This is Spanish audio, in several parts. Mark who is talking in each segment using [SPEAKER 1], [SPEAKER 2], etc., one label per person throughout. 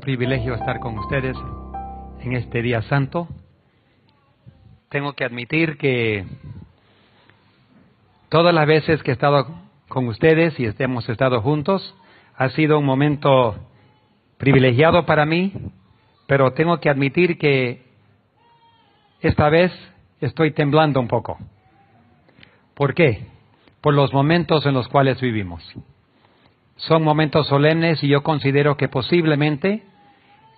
[SPEAKER 1] privilegio estar con ustedes en este día santo. Tengo que admitir que todas las veces que he estado con ustedes y hemos estado juntos, ha sido un momento privilegiado para mí, pero tengo que admitir que esta vez estoy temblando un poco. ¿Por qué? Por los momentos en los cuales vivimos. Son momentos solemnes y yo considero que posiblemente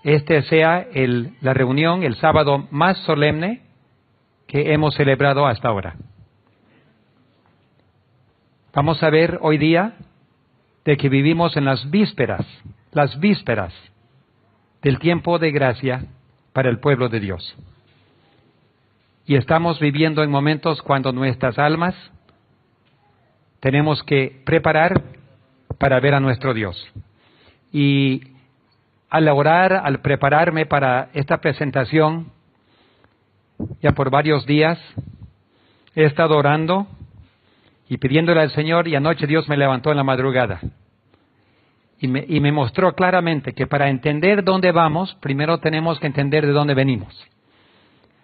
[SPEAKER 1] este sea la reunión, el sábado más solemne que hemos celebrado hasta ahora. Vamos a ver hoy día de que vivimos en las vísperas del tiempo de gracia para el pueblo de Dios. Y estamos viviendo en momentos cuando nuestras almas tenemos que preparar para ver a nuestro Dios. Y al orar, al prepararme para esta presentación, ya por varios días, he estado orando y pidiéndole al Señor, y anoche Dios me levantó en la madrugada. Y me mostró claramente que para entender dónde vamos, primero tenemos que entender de dónde venimos.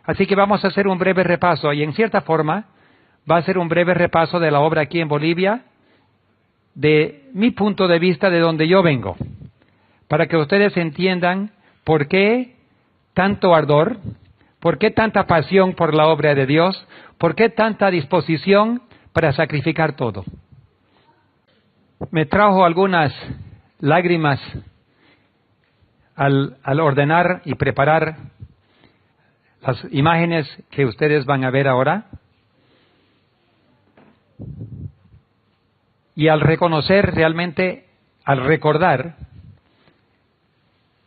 [SPEAKER 1] Así que vamos a hacer un breve repaso, y en cierta forma va a ser un breve repaso de la obra aquí en Bolivia, de mi punto de vista de donde yo vengo, para que ustedes entiendan por qué tanto ardor, por qué tanta pasión por la obra de Dios, por qué tanta disposición para sacrificar todo. Me trajo algunas lágrimas al ordenar y preparar las imágenes que ustedes van a ver ahora. Y al reconocer realmente, al recordar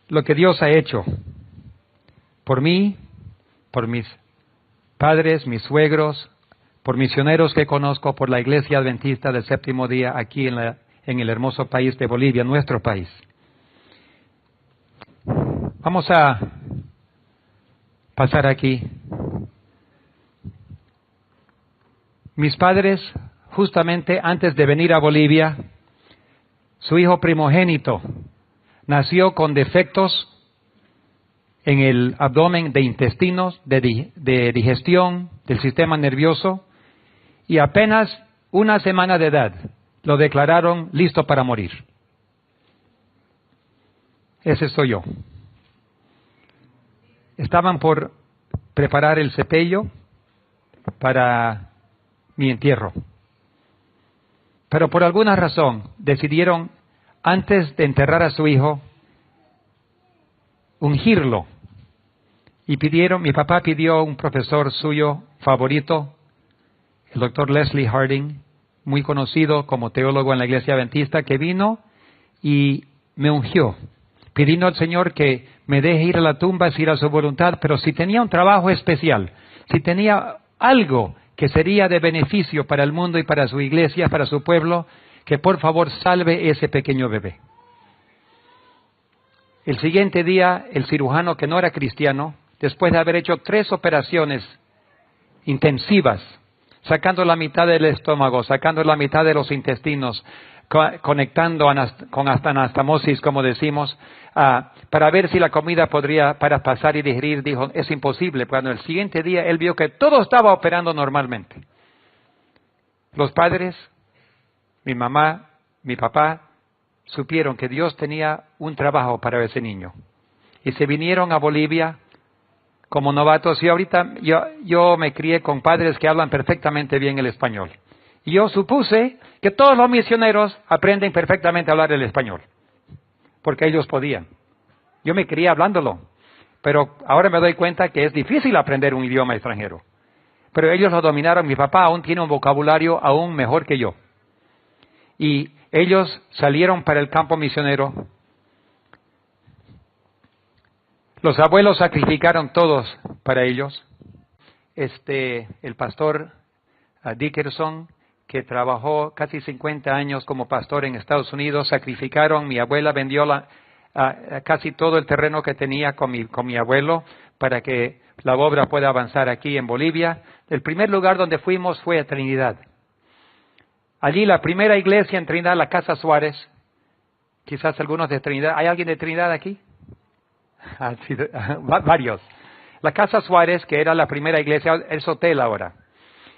[SPEAKER 1] lo que Dios ha hecho por mí, por mis padres, mis suegros, por misioneros que conozco, por la Iglesia Adventista del Séptimo Día aquí en el hermoso país de Bolivia, nuestro país. Vamos a pasar aquí. Mis padres, justamente antes de venir a Bolivia, su hijo primogénito nació con defectos en el abdomen de intestinos, de digestión, del sistema nervioso, y apenas una semana de edad lo declararon listo para morir. Ese soy yo. Estaban por preparar el sepelio para mi entierro. Pero por alguna razón decidieron, antes de enterrar a su hijo, ungirlo. Y mi papá pidió a un profesor suyo favorito, el doctor Leslie Harding, muy conocido como teólogo en la Iglesia Adventista, que vino y me ungió, pidiendo al Señor que me deje ir a la tumba si era su voluntad, pero si tenía un trabajo especial, si tenía algo que sería de beneficio para el mundo y para su iglesia, para su pueblo, que por favor salve ese pequeño bebé. El siguiente día, el cirujano, que no era cristiano, después de haber hecho 3 operaciones intensivas, sacando la mitad del estómago, sacando la mitad de los intestinos, conectando con anastomosis, como decimos, para ver si la comida podría para pasar y digerir, dijo, es imposible. Cuando el siguiente día él vio que todo estaba operando normalmente. Los padres, mi mamá, mi papá, supieron que Dios tenía un trabajo para ese niño. Y se vinieron a Bolivia como novatos. Y ahorita yo me crié con padres que hablan perfectamente bien el español. Y yo supuse que todos los misioneros aprenden perfectamente a hablar el español, porque ellos podían. Yo me crié hablándolo, pero ahora me doy cuenta que es difícil aprender un idioma extranjero. Pero ellos lo dominaron. Mi papá aún tiene un vocabulario aún mejor que yo. Y ellos salieron para el campo misionero. Los abuelos sacrificaron todos para ellos. El pastor Dickerson, que trabajó casi 50 años como pastor en Estados Unidos, sacrificaron. Mi abuela vendió casi todo el terreno que tenía con mi abuelo para que la obra pueda avanzar aquí en Bolivia. El primer lugar donde fuimos fue a Trinidad. Allí la primera iglesia en Trinidad, la Casa Suárez. Quizás algunos de Trinidad. ¿Hay alguien de Trinidad aquí? Varios. La Casa Suárez, que era la primera iglesia, es hotel ahora.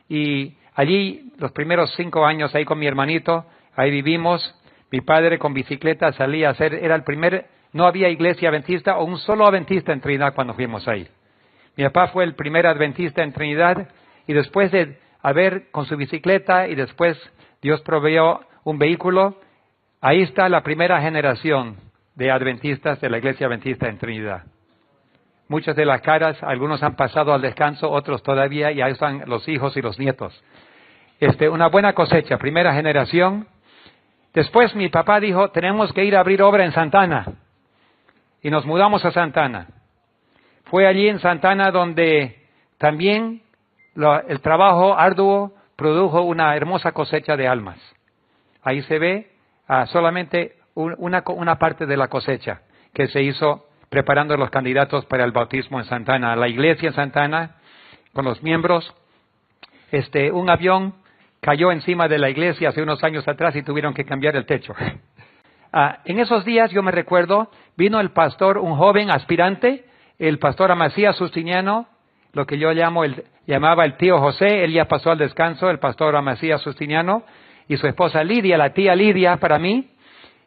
[SPEAKER 1] Y allí, los primeros 5 años, ahí con mi hermanito, ahí vivimos. Mi padre con bicicleta salía a hacer, era el primer, no había iglesia adventista o un solo adventista en Trinidad cuando fuimos ahí. Mi papá fue el primer adventista en Trinidad y después de haber con su bicicleta y después Dios proveyó un vehículo, ahí está la primera generación de adventistas de la iglesia adventista en Trinidad. Muchas de las caras, algunos han pasado al descanso, otros todavía, y ahí están los hijos y los nietos. Una buena cosecha, primera generación. Después mi papá dijo, tenemos que ir a abrir obra en Santana. Y nos mudamos a Santana. Fue allí en Santana donde también el trabajo arduo produjo una hermosa cosecha de almas. Ahí se ve solamente una parte de la cosecha que se hizo preparando a los candidatos para el bautismo en Santana. La iglesia en Santana, con los miembros, un avión cayó encima de la iglesia hace unos años atrás y tuvieron que cambiar el techo. En esos días, yo me recuerdo, vino el pastor, un joven aspirante, el pastor Amasías Justiniano, lo que yo llamaba el tío José, él ya pasó al descanso, el pastor Amasías Justiniano, y su esposa Lidia, la tía Lidia para mí,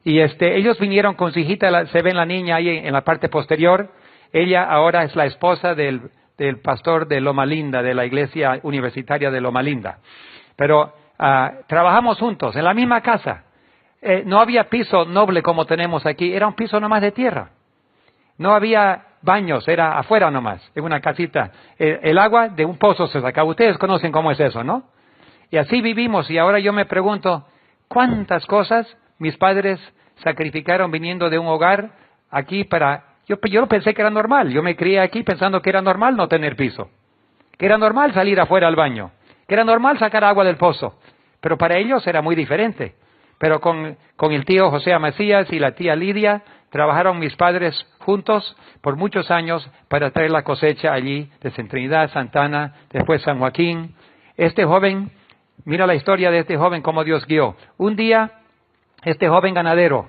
[SPEAKER 1] y ellos vinieron con su hijita, se ve la niña ahí en la parte posterior, ella ahora es la esposa del pastor de Loma Linda, de la iglesia universitaria de Loma Linda. Pero trabajamos juntos, en la misma casa. No había piso noble como tenemos aquí, era un piso nomás de tierra. No había baños, era afuera nomás, en una casita. El agua de un pozo se sacaba. Ustedes conocen cómo es eso, ¿no? Y así vivimos, y ahora yo me pregunto, ¿cuántas cosas mis padres sacrificaron viniendo de un hogar aquí para... Yo pensé que era normal, yo me crié aquí pensando que era normal no tener piso, que era normal salir afuera al baño, que era normal sacar agua del pozo, pero para ellos era muy diferente. Pero con el tío José Amasías y la tía Lidia, trabajaron mis padres juntos por muchos años para traer la cosecha allí, desde Trinidad, Santana, después San Joaquín. Este joven, mira la historia de este joven, cómo Dios guió. Un día, este joven ganadero,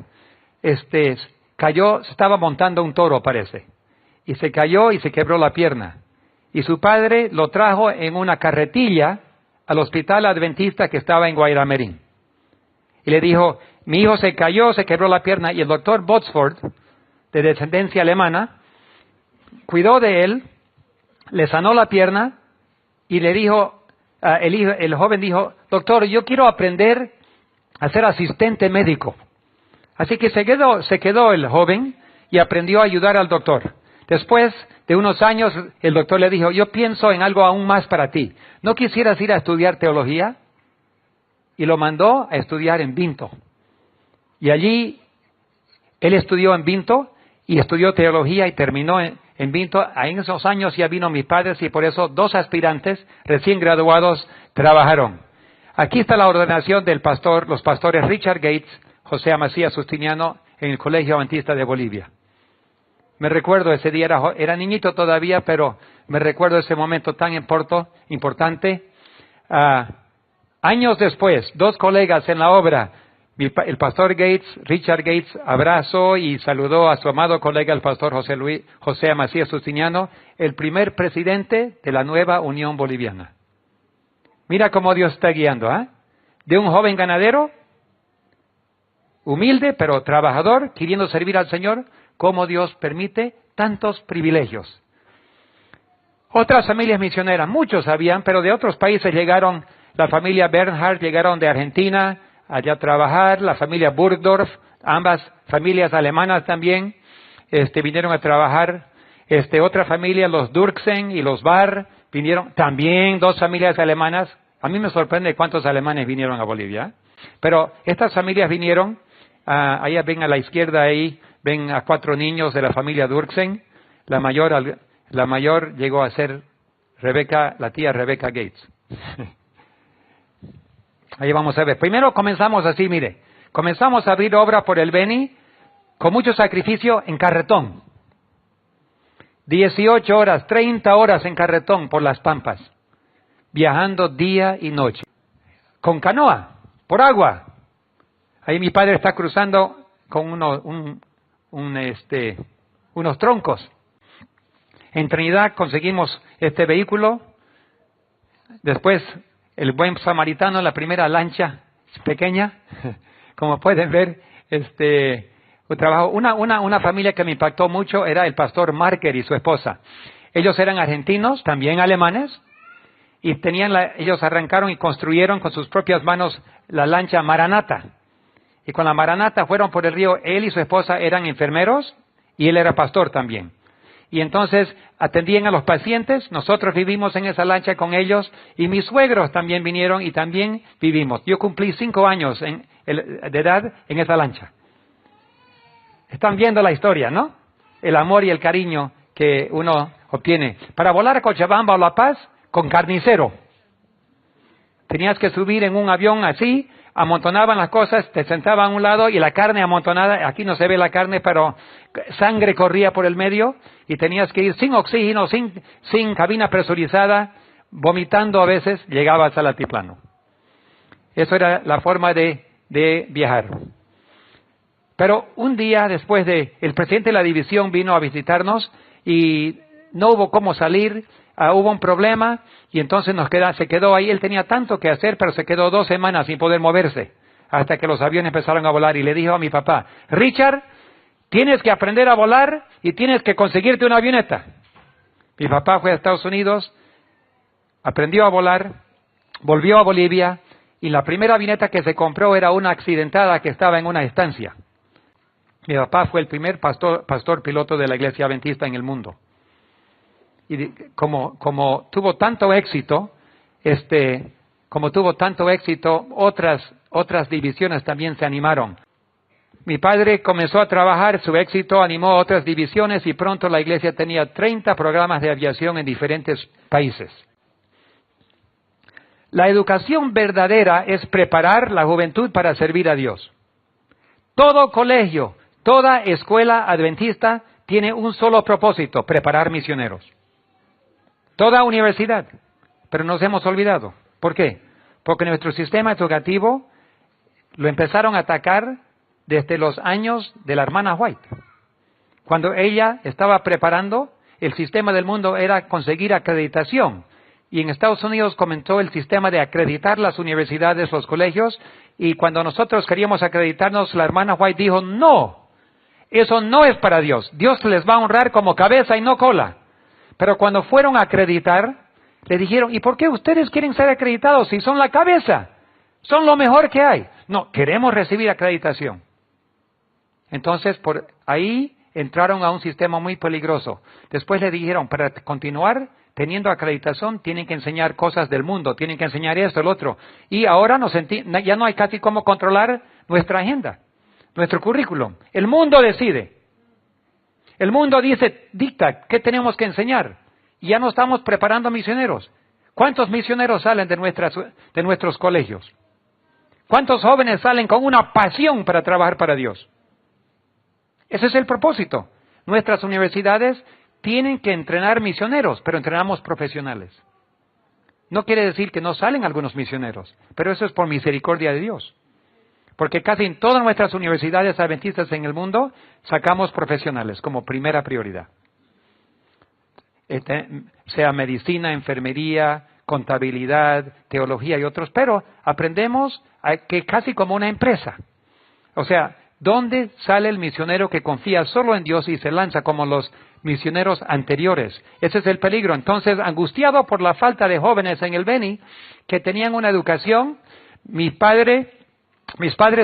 [SPEAKER 1] cayó, estaba montando un toro, parece, y se cayó y se quebró la pierna. Y su padre lo trajo en una carretilla al hospital adventista que estaba en Guayramerín. Y le dijo, mi hijo se cayó, se quebró la pierna, y el doctor Botsford, de descendencia alemana, cuidó de él, le sanó la pierna, y le dijo, el joven dijo, doctor, yo quiero aprender a ser asistente médico. Así que se quedó el joven y aprendió a ayudar al doctor. Después de unos años, el doctor le dijo, yo pienso en algo aún más para ti. ¿No quisieras ir a estudiar teología? Y lo mandó a estudiar en Vinto. Y allí, él estudió en Vinto y estudió teología y terminó en Vinto. En esos años ya vino mis padres y por eso 2 aspirantes recién graduados trabajaron. Aquí está la ordenación del pastor, los pastores Richard Gates, José Amasías Justiniano, en el Colegio Adventista de Bolivia. Me recuerdo ese día, era niñito todavía, pero me recuerdo ese momento tan importante. Años después, 2 colegas en la obra, el pastor Gates, Richard Gates, abrazó y saludó a su amado colega, el pastor José Amasías Justiniano, el primer presidente de la nueva Unión Boliviana. Mira cómo Dios está guiando, ¿eh? De un joven ganadero, humilde pero trabajador, queriendo servir al Señor, cómo Dios permite tantos privilegios. Otras familias misioneras, muchos habían, pero de otros países llegaron. La familia Bernhard llegaron de Argentina allá a trabajar, la familia Burgdorf, ambas familias alemanas también, vinieron a trabajar. Otra familia, los Durksen y los Barr, vinieron también 2 familias alemanas. A mí me sorprende cuántos alemanes vinieron a Bolivia. Pero estas familias vinieron, allá ven a la izquierda ahí, ven a 4 niños de la familia Durksen. La mayor llegó a ser la tía Rebecca Gates. Ahí vamos a ver. Primero comenzamos así, mire. Comenzamos a abrir obra por el Beni con mucho sacrificio en carretón. 18 horas, 30 horas en carretón por las pampas. Viajando día y noche. Con canoa, por agua. Ahí mi padre está cruzando con un unos troncos. En Trinidad conseguimos este vehículo. Después, el buen samaritano, la primera lancha pequeña, como pueden ver, trabajo. Una familia que me impactó mucho era el pastor Marker y su esposa. Ellos eran argentinos, también alemanes, y ellos arrancaron y construyeron con sus propias manos la lancha Maranata. Y con la Maranata fueron por el río. Él y su esposa eran enfermeros y él era pastor también. Y entonces atendían a los pacientes, nosotros vivimos en esa lancha con ellos, y mis suegros también vinieron y también vivimos. Yo cumplí 5 años de edad en esa lancha. Están viendo la historia, ¿no? El amor y el cariño que uno obtiene. Para volar a Cochabamba o La Paz, con carnicero. Tenías que subir en un avión así, amontonaban las cosas, te sentaban a un lado y la carne amontonada, aquí no se ve la carne, pero sangre corría por el medio y tenías que ir sin oxígeno, sin cabina presurizada, vomitando a veces, llegabas al altiplano. Eso era la forma de viajar. Pero un día después el presidente de la división vino a visitarnos y no hubo cómo salir, hubo un problema y entonces se quedó ahí. Él tenía tanto que hacer, pero se quedó 2 semanas sin poder moverse hasta que los aviones empezaron a volar y le dijo a mi papá: Richard, tienes que aprender a volar y tienes que conseguirte una avioneta. Mi papá fue a Estados Unidos, aprendió a volar, volvió a Bolivia y la primera avioneta que se compró era una accidentada que estaba en una estancia. Mi papá fue el primer pastor piloto de la iglesia adventista en el mundo. Y como tuvo tanto éxito, otras divisiones también se animaron. Mi padre comenzó a trabajar, su éxito animó a otras divisiones y pronto la iglesia tenía 30 programas de aviación en diferentes países. La educación verdadera es preparar la juventud para servir a Dios. Todo colegio, toda escuela adventista tiene un solo propósito: preparar misioneros. Toda universidad, pero nos hemos olvidado. ¿Por qué? Porque nuestro sistema educativo lo empezaron a atacar desde los años de la hermana White. Cuando ella estaba preparando, el sistema del mundo era conseguir acreditación. Y en Estados Unidos comenzó el sistema de acreditar las universidades, los colegios, y cuando nosotros queríamos acreditarnos, la hermana White dijo: no, eso no es para Dios. Dios les va a honrar como cabeza y no cola. Pero cuando fueron a acreditar, le dijeron: ¿y por qué ustedes quieren ser acreditados si son la cabeza? Son lo mejor que hay. No, queremos recibir acreditación. Entonces, por ahí entraron a un sistema muy peligroso. Después le dijeron: para continuar teniendo acreditación, tienen que enseñar cosas del mundo, tienen que enseñar esto, el otro. Y ahora ya no hay casi cómo controlar nuestra agenda, nuestro currículum. El mundo decide. El mundo dicta qué tenemos que enseñar. Y ya no estamos preparando misioneros. ¿Cuántos misioneros salen de nuestros colegios? ¿Cuántos jóvenes salen con una pasión para trabajar para Dios? Ese es el propósito. Nuestras universidades tienen que entrenar misioneros, pero entrenamos profesionales. No quiere decir que no salen algunos misioneros, pero eso es por misericordia de Dios. Porque casi en todas nuestras universidades adventistas en el mundo sacamos profesionales como primera prioridad. Sea medicina, enfermería, contabilidad, teología y otros, pero aprendemos que casi como una empresa. O sea, ¿dónde sale el misionero que confía solo en Dios y se lanza como los misioneros anteriores? Ese es el peligro. Entonces, angustiado por la falta de jóvenes en el Beni que tenían una educación, mis padres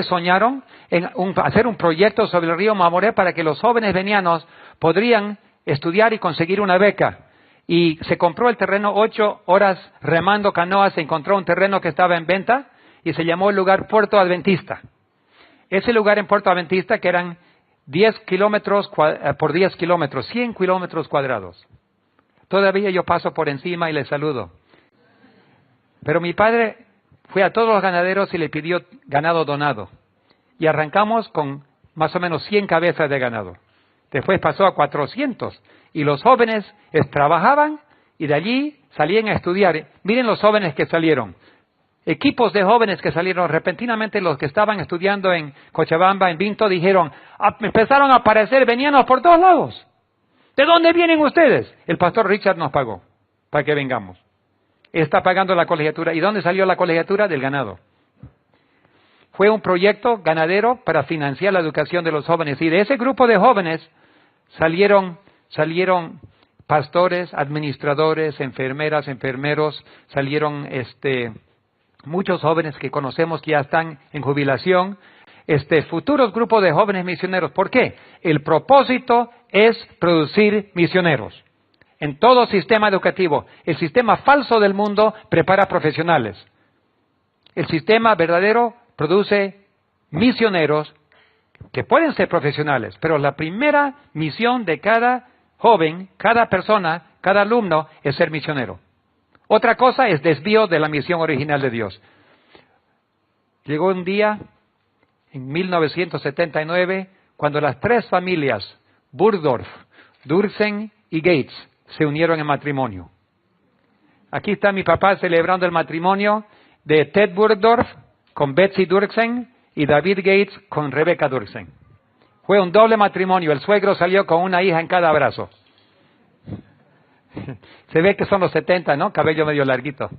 [SPEAKER 1] soñaron en hacer un proyecto sobre el río Mamoré para que los jóvenes benianos podrían estudiar y conseguir una beca. Y se compró el terreno, 8 horas remando canoas, se encontró un terreno que estaba en venta y se llamó el lugar Puerto Adventista. Ese lugar en Puerto Adventista, que eran 10 kilómetros por 10 kilómetros, 100 kilómetros cuadrados. Todavía yo paso por encima y le saludo. Pero mi padre fue a todos los ganaderos y le pidió ganado donado. Y arrancamos con más o menos 100 cabezas de ganado. Después pasó a 400. Y los jóvenes trabajaban y de allí salían a estudiar. Miren los jóvenes que salieron. Equipos de jóvenes que salieron. Repentinamente los que estaban estudiando en Cochabamba, en Vinto, dijeron, empezaron a aparecer, venían por todos lados. ¿De dónde vienen ustedes? El pastor Richard nos pagó para que vengamos. Está pagando la colegiatura. ¿Y dónde salió la colegiatura? Del ganado. Fue un proyecto ganadero para financiar la educación de los jóvenes. Y de ese grupo de jóvenes salieron pastores, administradores, enfermeras, enfermeros, salieron muchos jóvenes que conocemos que ya están en jubilación, futuros grupos de jóvenes misioneros. ¿Por qué? El propósito es producir misioneros. En todo sistema educativo, el sistema falso del mundo prepara profesionales. El sistema verdadero produce misioneros que pueden ser profesionales, pero la primera misión de cada joven, cada persona, cada alumno es ser misionero. Otra cosa es desvío de la misión original de Dios. Llegó un día, en 1979, cuando las tres familias, Burgdorf, Dirksen y Gates, se unieron en matrimonio. Aquí está mi papá celebrando el matrimonio de Ted Burgdorf con Betsy Dirksen y David Gates con Rebecca Dirksen. Fue un doble matrimonio. El suegro salió con una hija en cada brazo. Se ve que son los 70, ¿no? Cabello medio larguito.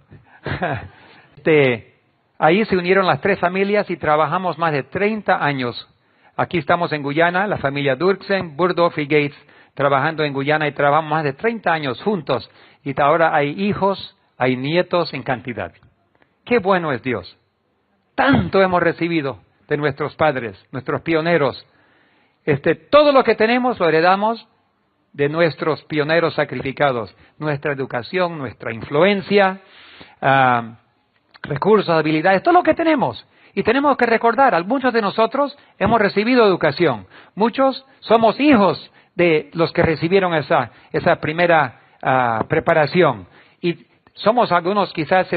[SPEAKER 1] Ahí se unieron las tres familias y trabajamos más de 30 años. Aquí estamos en Guyana, la familia Dirksen, Burgdorf y Gates, trabajando en Guyana y trabajamos más de 30 años juntos. Y ahora hay hijos, hay nietos en cantidad. ¡Qué bueno es Dios! Tanto hemos recibido de nuestros padres, nuestros pioneros. Todo lo que tenemos lo heredamos de nuestros pioneros sacrificados. Nuestra educación, nuestra influencia, recursos, habilidades, todo lo que tenemos. Y tenemos que recordar, muchos de nosotros hemos recibido educación. Muchos somos hijos de los que recibieron esa primera preparación. Y somos algunos quizás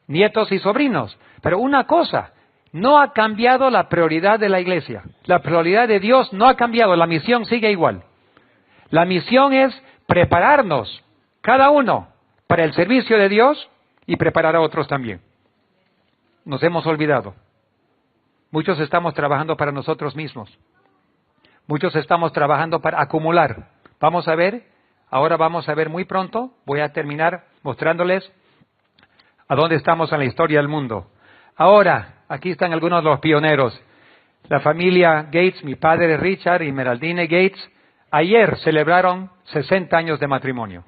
[SPEAKER 1] nietos y sobrinos. Pero una cosa, no ha cambiado la prioridad de la iglesia. La prioridad de Dios no ha cambiado, la misión sigue igual. La misión es prepararnos, cada uno, para el servicio de Dios y preparar a otros también. Nos hemos olvidado. Muchos estamos trabajando para nosotros mismos. Muchos estamos trabajando para acumular. Ahora vamos a ver muy pronto, voy a terminar mostrándoles a dónde estamos en la historia del mundo. Ahora, aquí están algunos de los pioneros. La familia Gates, mi padre Richard y Meraldine Gates, ayer celebraron 60 años de matrimonio.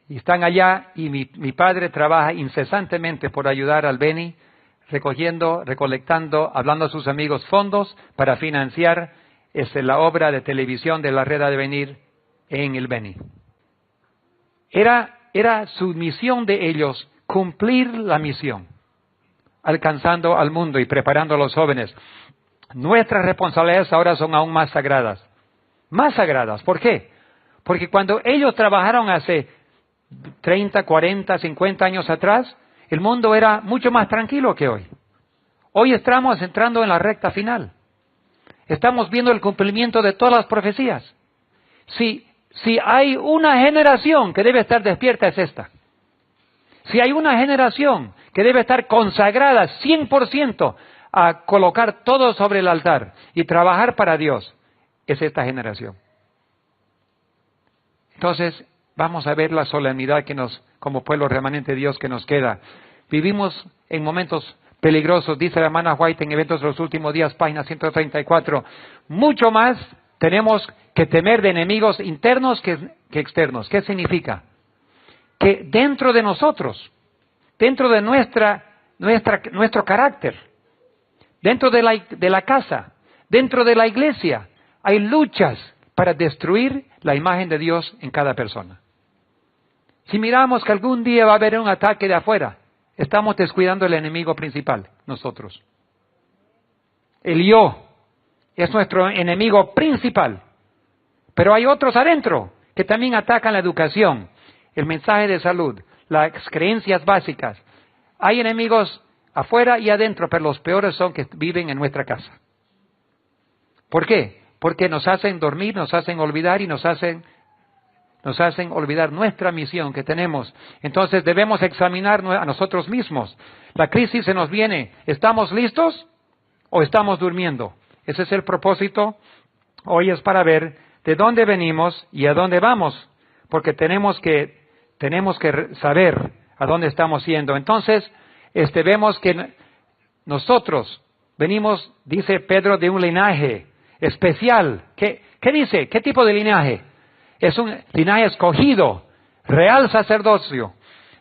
[SPEAKER 1] Y están allá y mi padre trabaja incesantemente por ayudar al Beni, recolectando, hablando a sus amigos fondos para financiar la obra de televisión de la Red de Venir en el Beni. Era su misión de ellos cumplir la misión, alcanzando al mundo y preparando a los jóvenes. Nuestras responsabilidades ahora son aún más sagradas. Más sagradas. ¿Por qué? Porque cuando ellos trabajaron hace 30, 40, 50 años atrás, el mundo era mucho más tranquilo que hoy. Hoy estamos entrando en la recta final. Estamos viendo el cumplimiento de todas las profecías. Si hay una generación que debe estar despierta, es esta. Si hay una generación que debe estar consagrada 100% a colocar todo sobre el altar y trabajar para Dios, es esta generación. Entonces, vamos a ver la solemnidad como pueblo remanente de Dios que nos queda. Vivimos en momentos peligrosos, dice la hermana White en Eventos de los Últimos Días, página 134. Mucho más tenemos que temer de enemigos internos que externos. ¿Qué significa? Que dentro de nosotros, dentro de nuestro carácter, dentro de la casa, dentro de la iglesia, hay luchas para destruir la imagen de Dios en cada persona. Si miramos que algún día va a haber un ataque de afuera, estamos descuidando el enemigo principal, nosotros. El yo es nuestro enemigo principal. Pero hay otros adentro que también atacan la educación, el mensaje de salud, las creencias básicas. Hay enemigos afuera y adentro, pero los peores son que viven en nuestra casa. ¿Por qué? Porque nos hacen dormir, nos hacen olvidar y nos hacen olvidar nuestra misión que tenemos. Entonces debemos examinar a nosotros mismos. La crisis se nos viene. ¿Estamos listos o estamos durmiendo? Ese es el propósito Hoy es para ver de dónde venimos y a dónde vamos, porque tenemos que saber a dónde estamos yendo. Entonces, vemos que nosotros venimos, dice Pedro, de un linaje especial. ¿Qué dice? ¿Qué tipo de linaje? Es un linaje escogido, real sacerdocio,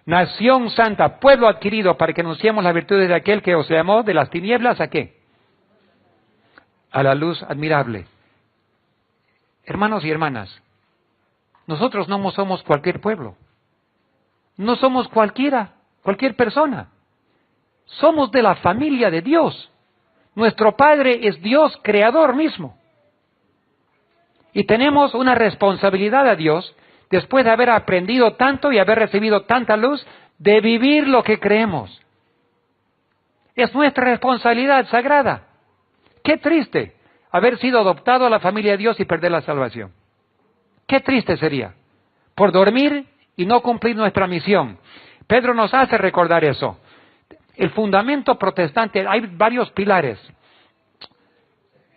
[SPEAKER 1] nación santa, pueblo adquirido, para que anunciemos las virtudes de aquel que os llamó de las tinieblas, ¿a qué? A la luz admirable. Hermanos y hermanas, nosotros no somos cualquier pueblo. No somos cualquier persona. Somos de la familia de Dios. Nuestro Padre es Dios creador mismo. Y tenemos una responsabilidad a Dios, después de haber aprendido tanto y haber recibido tanta luz, de vivir lo que creemos. Es nuestra responsabilidad sagrada. Qué triste haber sido adoptado a la familia de Dios y perder la salvación. Qué triste sería por dormir y no cumplir nuestra misión. Pedro nos hace recordar eso. El fundamento protestante, hay varios pilares.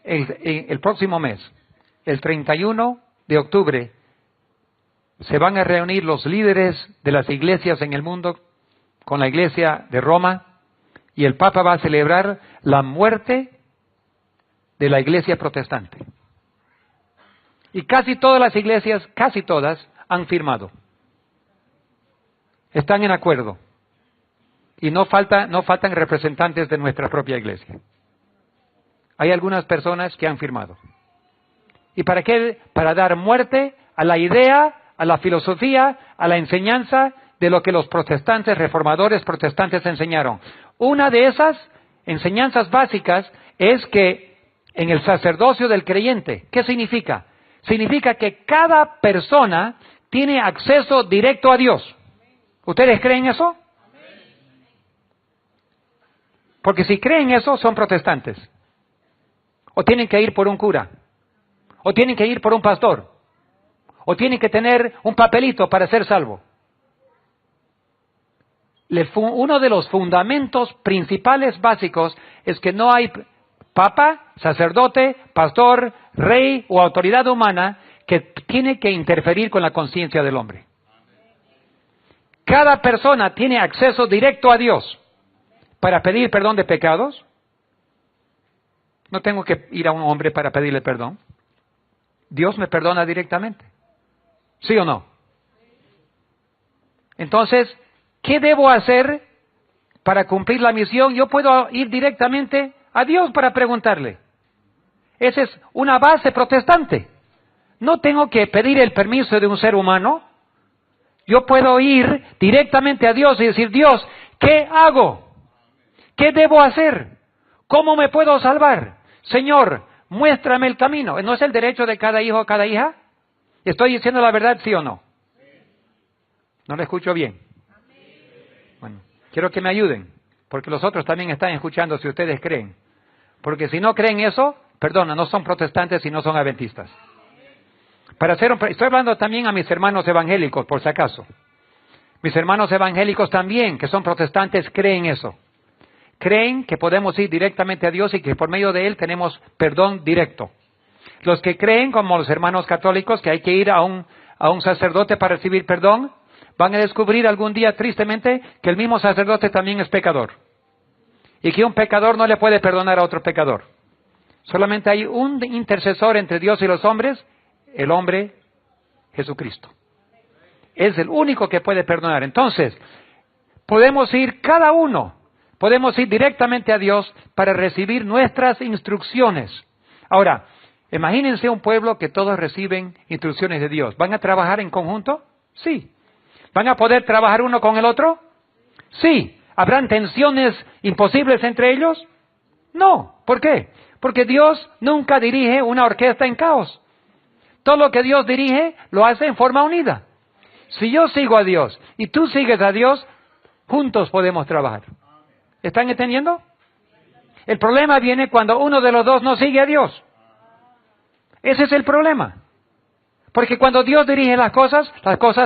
[SPEAKER 1] El próximo mes, el 31 de octubre, se van a reunir los líderes de las iglesias en el mundo con la iglesia de Roma, y el Papa va a celebrar la muerte de la iglesia protestante. Y casi todas las iglesias, casi todas, han firmado. Están en acuerdo. Y no faltan representantes de nuestra propia iglesia. Hay algunas personas que han firmado. ¿Y para qué? Para dar muerte a la idea, a la filosofía, a la enseñanza de lo que los protestantes, reformadores protestantes enseñaron. Una de esas enseñanzas básicas es que en el sacerdocio del creyente, ¿qué significa? Significa que cada persona tiene acceso directo a Dios. ¿Ustedes creen eso? Porque si creen eso, son protestantes. O tienen que ir por un cura. O tienen que ir por un pastor. O tienen que tener un papelito para ser salvo. Uno de los fundamentos principales básicos es que no hay papa, sacerdote, pastor, rey o autoridad humana que tiene que interferir con la conciencia del hombre. Cada persona tiene acceso directo a Dios para pedir perdón de pecados. No tengo que ir a un hombre para pedirle perdón. Dios me perdona directamente. ¿Sí o no? Entonces, ¿qué debo hacer para cumplir la misión? Yo puedo ir directamente a Dios para preguntarle. Esa es una base protestante. No tengo que pedir el permiso de un ser humano. Yo puedo ir directamente a Dios y decir, Dios, ¿qué hago? ¿Qué debo hacer? ¿Cómo me puedo salvar? Señor, muéstrame el camino. ¿No es el derecho de cada hijo o cada hija? ¿Estoy diciendo la verdad, sí o no? No lo escucho bien. Bueno, quiero que me ayuden, porque los otros también están escuchando si ustedes creen. Porque si no creen eso, perdona, no son protestantes y no son adventistas. Estoy hablando también a mis hermanos evangélicos, por si acaso. Mis hermanos evangélicos también, que son protestantes, creen eso. Creen que podemos ir directamente a Dios y que por medio de Él tenemos perdón directo. Los que creen, como los hermanos católicos, que hay que ir a un sacerdote para recibir perdón, van a descubrir algún día, tristemente, que el mismo sacerdote también es pecador. Y que un pecador no le puede perdonar a otro pecador. Solamente hay un intercesor entre Dios y los hombres, el hombre Jesucristo. Es el único que puede perdonar. Entonces, podemos ir cada uno, podemos ir directamente a Dios para recibir nuestras instrucciones. Ahora, imagínense un pueblo que todos reciben instrucciones de Dios. ¿Van a trabajar en conjunto? Sí. ¿Van a poder trabajar uno con el otro? Sí. ¿Habrán tensiones imposibles entre ellos? No. ¿Por qué? Porque Dios nunca dirige una orquesta en caos. Todo lo que Dios dirige lo hace en forma unida. Si yo sigo a Dios y tú sigues a Dios, juntos podemos trabajar. ¿Están entendiendo? El problema viene cuando uno de los dos no sigue a Dios. Ese es el problema. Porque cuando Dios dirige las cosas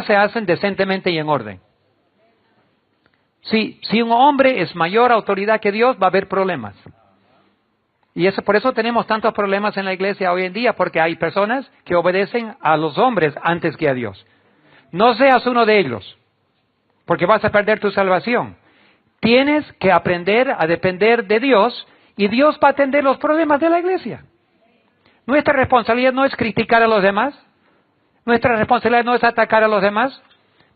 [SPEAKER 1] se hacen decentemente y en orden. Si un hombre es mayor autoridad que Dios, va a haber problemas. Y por eso tenemos tantos problemas en la iglesia hoy en día, porque hay personas que obedecen a los hombres antes que a Dios. No seas uno de ellos, porque vas a perder tu salvación. Tienes que aprender a depender de Dios y Dios va a atender los problemas de la iglesia. Nuestra responsabilidad no es criticar a los demás. Nuestra responsabilidad no es atacar a los demás.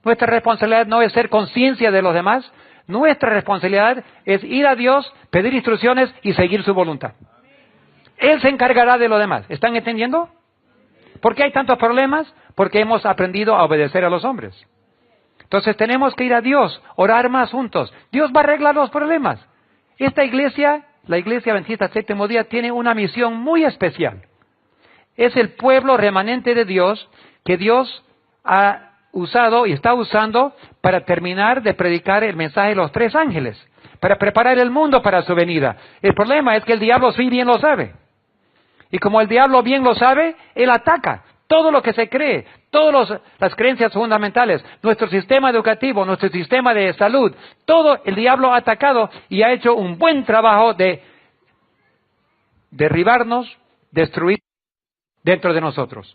[SPEAKER 1] Nuestra responsabilidad no es ser conciencia de los demás. Nuestra responsabilidad es ir a Dios, pedir instrucciones y seguir su voluntad. Él se encargará de lo demás. ¿Están entendiendo? ¿Por qué hay tantos problemas? Porque hemos aprendido a obedecer a los hombres. Entonces tenemos que ir a Dios, orar más juntos. Dios va a arreglar los problemas. Esta iglesia, la Iglesia Adventista Séptimo Día, tiene una misión muy especial. Es el pueblo remanente de Dios que Dios ha usado y está usando para terminar de predicar el mensaje de los 3 ángeles, para preparar el mundo para su venida. El problema es que el diablo sí bien lo sabe. Y como el diablo bien lo sabe, él ataca todo lo que se cree, todas las creencias fundamentales, nuestro sistema educativo, nuestro sistema de salud, todo el diablo ha atacado y ha hecho un buen trabajo de derribarnos, destruir dentro de nosotros.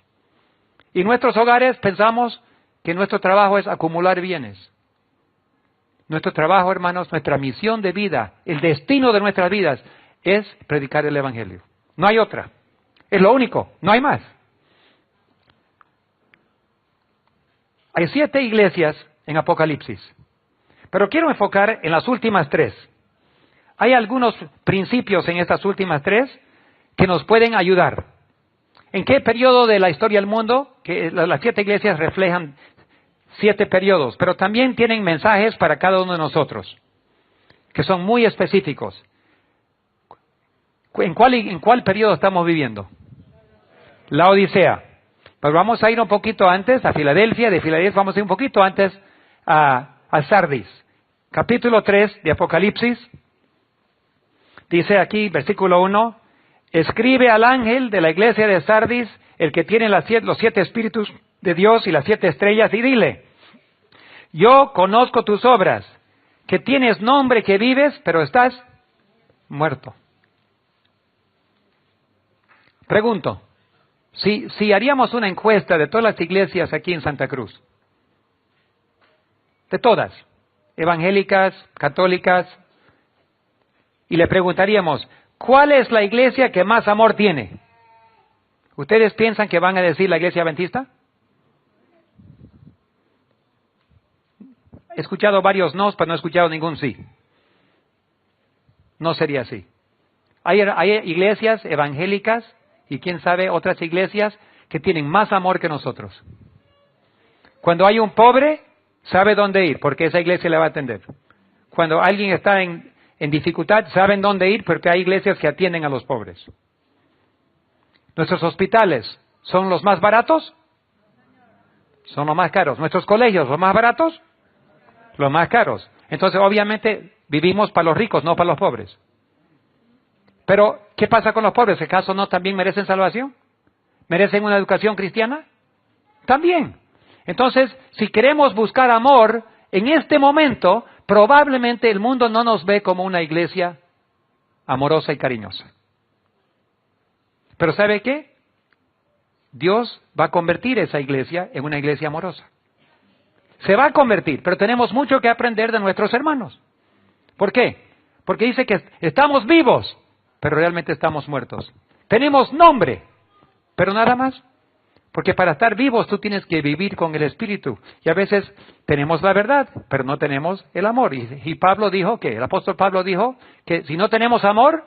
[SPEAKER 1] Y en nuestros hogares pensamos que nuestro trabajo es acumular bienes. Nuestro trabajo, hermanos, nuestra misión de vida, el destino de nuestras vidas es predicar el Evangelio. No hay otra. Es lo único, no hay más. Hay 7 iglesias en Apocalipsis, pero quiero enfocar en las últimas 3. Hay algunos principios en estas últimas 3 que nos pueden ayudar. ¿En qué periodo de la historia del mundo? Que las 7 iglesias reflejan 7 periodos, pero también tienen mensajes para cada uno de nosotros, que son muy específicos. ¿En cuál periodo estamos viviendo? La Odisea. Pero vamos a ir un poquito antes a Filadelfia, de Filadelfia vamos a ir un poquito antes a Sardis. Capítulo 3 de Apocalipsis, dice aquí, versículo 1, escribe al ángel de la iglesia de Sardis, el que tiene los 7 espíritus de Dios y las 7 estrellas, y dile, yo conozco tus obras, que tienes nombre, que vives, pero estás muerto. Pregunto, si haríamos una encuesta de todas las iglesias aquí en Santa Cruz, de todas, evangélicas, católicas, y le preguntaríamos, ¿cuál es la iglesia que más amor tiene? ¿Ustedes piensan que van a decir la iglesia adventista? He escuchado varios no, pero no he escuchado ningún sí. No sería así. Hay iglesias evangélicas y quién sabe otras iglesias que tienen más amor que nosotros. Cuando hay un pobre, sabe dónde ir, porque esa iglesia le va a atender. Cuando alguien está en dificultad, saben dónde ir, porque hay iglesias que atienden a los pobres. Nuestros hospitales, ¿son los más baratos? Son los más caros. Nuestros colegios, ¿los más baratos? Los más caros. Entonces, obviamente, vivimos para los ricos, no para los pobres. Pero, ¿qué pasa con los pobres? ¿Acaso no también merecen salvación? ¿Merecen una educación cristiana? También. Entonces, si queremos buscar amor, en este momento, probablemente el mundo no nos ve como una iglesia amorosa y cariñosa. Pero ¿sabe qué? Dios va a convertir esa iglesia en una iglesia amorosa. Se va a convertir, pero tenemos mucho que aprender de nuestros hermanos. ¿Por qué? Porque dice que estamos vivos, pero realmente estamos muertos. Tenemos nombre, pero nada más. Porque para estar vivos tú tienes que vivir con el Espíritu. Y a veces tenemos la verdad, pero no tenemos el amor. Y Pablo dijo que, el apóstol Pablo dijo que si no tenemos amor,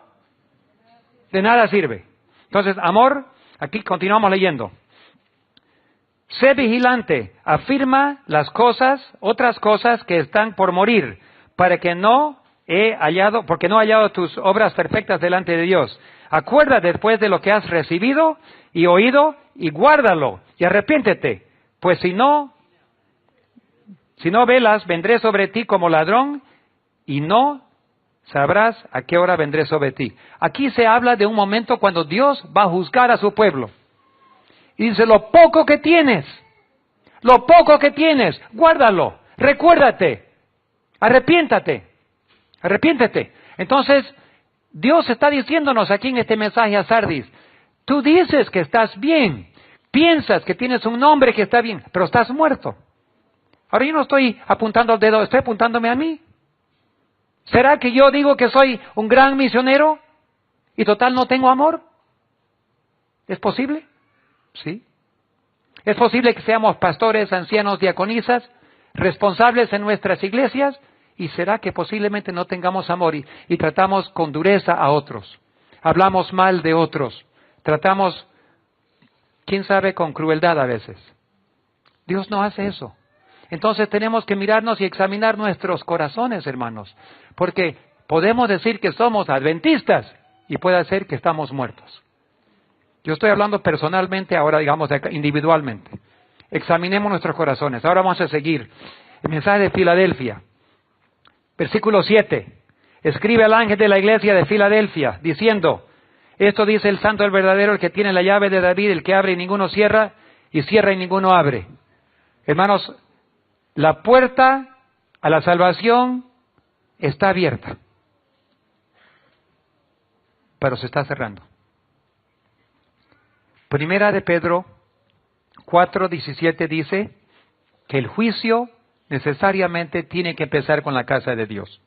[SPEAKER 1] de nada sirve. Entonces, amor, aquí continuamos leyendo. Sé vigilante, afirma las cosas, otras cosas que están por morir, para que porque no he hallado tus obras perfectas delante de Dios. Acuérdate después de lo que has recibido y oído, y guárdalo, y arrepiéntete, pues si no velas, vendré sobre ti como ladrón, y no sabrás a qué hora vendré sobre ti. Aquí se habla de un momento cuando Dios va a juzgar a su pueblo. Y dice, lo poco que tienes, guárdalo, recuérdate, arrepiéntete. Entonces, Dios está diciéndonos aquí en este mensaje a Sardis, tú dices que estás bien, piensas que tienes un nombre que está bien, pero estás muerto. Ahora yo no estoy apuntando al dedo, estoy apuntándome a mí. ¿Será que yo digo que soy un gran misionero y total no tengo amor? ¿Es posible? Sí. ¿Es posible que seamos pastores, ancianos, diaconisas, responsables en nuestras iglesias? ¿Y será que posiblemente no tengamos amor y tratamos con dureza a otros? Hablamos mal de otros. Tratamos, quién sabe, con crueldad a veces. Dios no hace eso. Entonces tenemos que mirarnos y examinar nuestros corazones, hermanos. Porque podemos decir que somos adventistas y puede ser que estamos muertos. Yo estoy hablando personalmente, ahora digamos individualmente. Examinemos nuestros corazones. Ahora vamos a seguir. El mensaje de Filadelfia. Versículo 7. Escribe al ángel de la iglesia de Filadelfia, diciendo, esto dice el santo, el verdadero, el que tiene la llave de David, el que abre y ninguno cierra, y cierra y ninguno abre. Hermanos, la puerta a la salvación está abierta, pero se está cerrando. Primera de Pedro 4:17 dice que el juicio necesariamente tiene que empezar con la casa de Dios.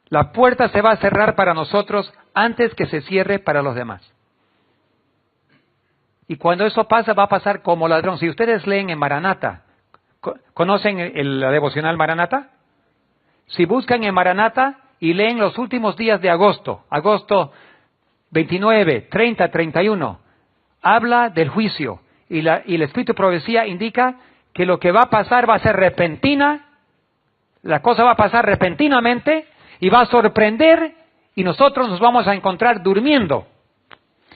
[SPEAKER 1] La puerta se va a cerrar para nosotros antes que se cierre para los demás. Y cuando eso pasa, va a pasar como ladrón. Si ustedes leen en Maranata, ¿conocen la devocional Maranata? Si buscan en Maranata y leen los últimos días de agosto 29, 30, 31, habla del juicio. Y el Espíritu de Profecía indica que lo que va a pasar va a ser repentina, la cosa va a pasar repentinamente y va a sorprender y nosotros nos vamos a encontrar durmiendo.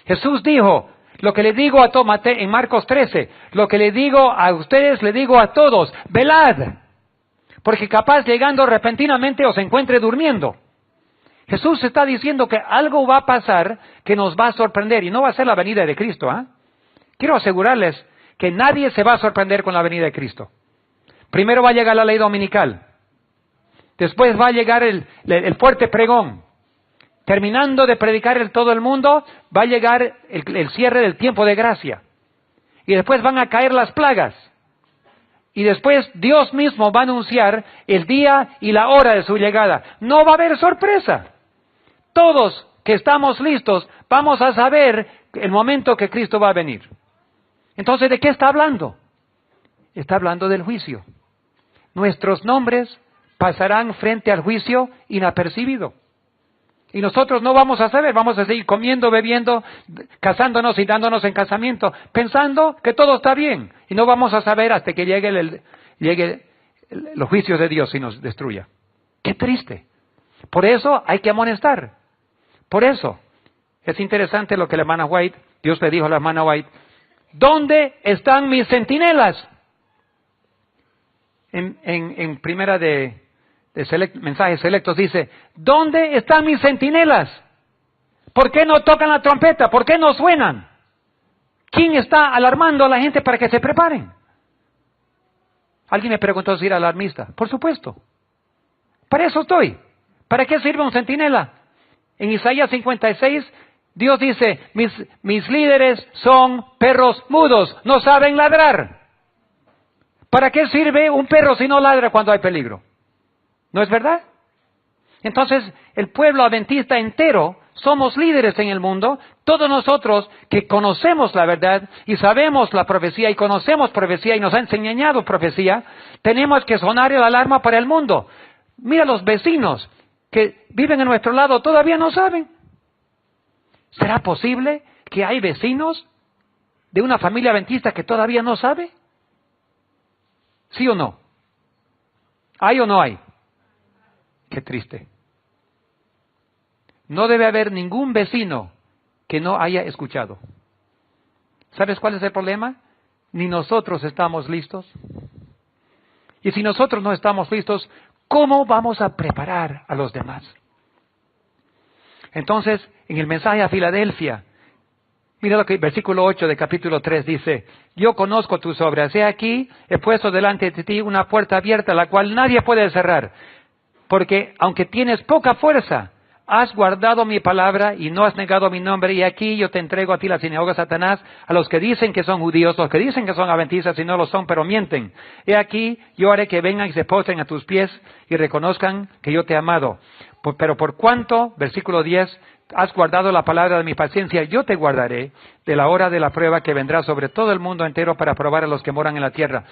[SPEAKER 1] Jesús dijo, lo que le digo a todos, en Marcos 13, lo que le digo a ustedes, le digo a todos, velad, porque capaz llegando repentinamente os encuentre durmiendo. Jesús está diciendo que algo va a pasar que nos va a sorprender y no va a ser la venida de Cristo. Quiero asegurarles que nadie se va a sorprender con la venida de Cristo. Primero va a llegar la ley dominical. Después va a llegar el fuerte pregón. Terminando de predicar en todo el mundo, va a llegar el cierre del tiempo de gracia. Y después van a caer las plagas. Y después Dios mismo va a anunciar el día y la hora de su llegada. No va a haber sorpresa. Todos que estamos listos vamos a saber el momento que Cristo va a venir. Entonces, ¿de qué está hablando? Está hablando del juicio. Nuestros nombres pasarán frente al juicio inapercibido. Y nosotros no vamos a saber, vamos a seguir comiendo, bebiendo, casándonos y dándonos en casamiento, pensando que todo está bien. Y no vamos a saber hasta que llegue los juicios de Dios y nos destruya. ¡Qué triste! Por eso hay que amonestar. Por eso es interesante lo que la hermana White, Dios le dijo a la hermana White, ¿dónde están mis centinelas? En primera de mensajes selectos dice, ¿dónde están mis centinelas? ¿Por qué no tocan la trompeta? ¿Por qué no suenan? ¿Quién está alarmando a la gente para que se preparen? Alguien me preguntó si era alarmista. Por supuesto. Para eso estoy. ¿Para qué sirve un centinela? En Isaías 56, Dios dice, mis líderes son perros mudos, no saben ladrar. ¿Para qué sirve un perro si no ladra cuando hay peligro? ¿No es verdad? Entonces, el pueblo adventista entero somos líderes en el mundo. Todos nosotros que conocemos la verdad y sabemos la profecía y conocemos profecía y nos ha enseñado profecía, tenemos que sonar el alarma para el mundo. Mira, los vecinos que viven a nuestro lado todavía no saben. ¿Será posible que hay vecinos de una familia adventista que todavía no sabe? ¿Sí o no? ¿Hay o no hay? Qué triste. No debe haber ningún vecino que no haya escuchado. ¿Sabes cuál es el problema? Ni nosotros estamos listos. Y si nosotros no estamos listos, ¿cómo vamos a preparar a los demás? Entonces, en el mensaje a Filadelfia, mira lo que versículo 8 de capítulo 3 dice, yo conozco tus obras, he aquí, he puesto delante de ti una puerta abierta, la cual nadie puede cerrar, porque aunque tienes poca fuerza, has guardado mi palabra y no has negado mi nombre, y aquí yo te entrego a ti la sinagoga, Satanás, a los que dicen que son judíos, los que dicen que son adventistas y no lo son, pero mienten. He aquí, yo haré que vengan y se postren a tus pies y reconozcan que yo te he amado. Pero por cuanto, versículo 10, has guardado la palabra de mi paciencia, yo te guardaré de la hora de la prueba que vendrá sobre todo el mundo entero para probar a los que moran en la tierra.